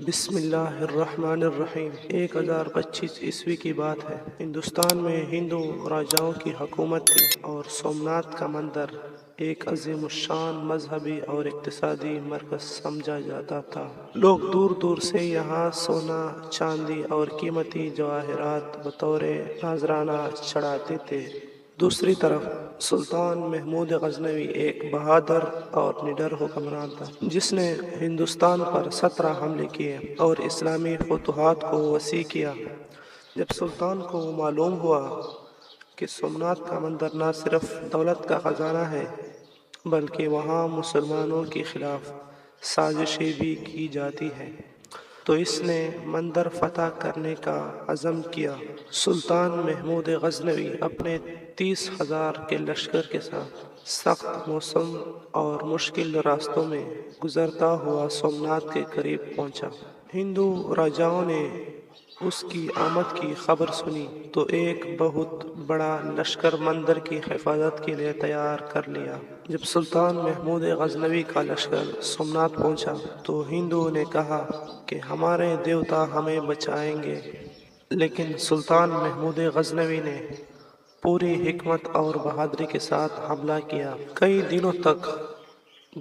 بسم اللہ الرحمن الرحیم 1025 عیسوی کی بات ہے۔ ہندوستان میں ہندو راجاؤں کی حکومت تھی اور سومناتھ کا مندر ایک عظیم الشان مذہبی اور اقتصادی مرکز سمجھا جاتا تھا۔ لوگ دور دور سے یہاں سونا، چاندی اور قیمتی جواہرات بطور نذرانہ چڑھاتے تھے۔ دوسری طرف سلطان محمود غزنوی ایک بہادر اور نڈر حکمران تھا جس نے ہندوستان پر 17 حملے کیے اور اسلامی فتوحات کو وسیع کیا۔ جب سلطان کو معلوم ہوا کہ سومناتھ کا مندر نہ صرف دولت کا خزانہ ہے بلکہ وہاں مسلمانوں کے خلاف سازشیں بھی کی جاتی ہیں، تو اس نے مندر فتح کرنے کا عزم کیا۔ سلطان محمود غزنوی اپنے 30,000 کے لشکر کے ساتھ سخت موسم اور مشکل راستوں میں گزرتا ہوا سومناتھ کے قریب پہنچا۔ ہندو راجاؤں نے اس کی آمد کی خبر سنی تو ایک بہت بڑا لشکر مندر کی حفاظت کے لیے تیار کر لیا۔ جب سلطان محمود غزنوی کا لشکر سومناتھ پہنچا تو ہندوؤں نے کہا کہ ہمارے دیوتا ہمیں بچائیں گے، لیکن سلطان محمود غزنوی نے پوری حکمت اور بہادری کے ساتھ حملہ کیا۔ کئی دنوں تک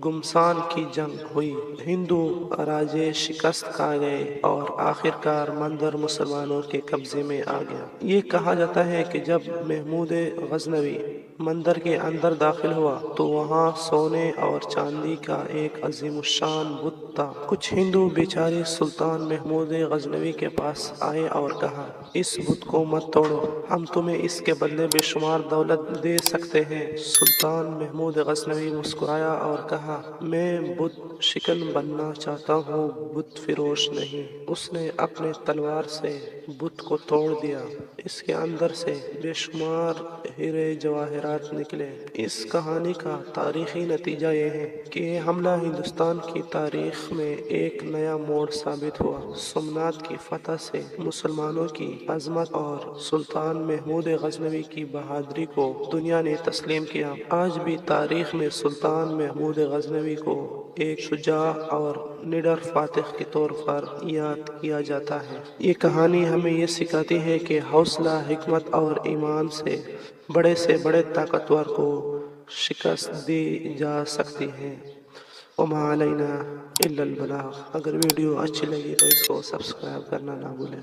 گھمسان کی جنگ ہوئی، ہندو راجے شکست کھا گئے اور آخرکار مندر مسلمانوں کے قبضے میں آ گیا۔ یہ کہا جاتا ہے کہ جب محمود غزنوی مندر کے اندر داخل ہوا تو وہاں سونے اور چاندی کا ایک عظیم الشان بت تھا۔ کچھ ہندو بیچارے سلطان محمود غزنوی کے پاس آئے اور کہا، اس بت کو مت توڑو، ہم تمہیں اس کے بدلے بے شمار دولت دے سکتے ہیں۔ سلطان محمود غزنوی مسکرایا اور کہا، میں بت شکن بننا چاہتا ہوں، بت فروش نہیں۔ اس نے اپنے تلوار سے بت کو توڑ دیا، اس کے اندر سے بے شمار ہیرے جواہرات نکلے۔ اس کہانی کا تاریخی نتیجہ یہ ہے کہ یہ حملہ ہندوستان کی تاریخ میں ایک نیا موڑ ثابت ہوا۔ سومناتھ کی فتح سے مسلمانوں کی عظمت اور سلطان محمود غزنوی کی بہادری کو دنیا نے تسلیم کیا۔ آج بھی تاریخ میں سلطان محمود غزنوی کو ایک شجاع اور نڈر فاتح کے طور پر یاد کیا جاتا ہے۔ یہ کہانی ہمیں یہ سکھاتی ہے کہ حوصلہ، حکمت اور ایمان سے بڑے طاقتور کو شکست دی جا سکتی ہے۔ وما علینا الا البلاغ۔ اگر ویڈیو اچھی لگی تو اس کو سبسکرائب کرنا نہ بھولیں۔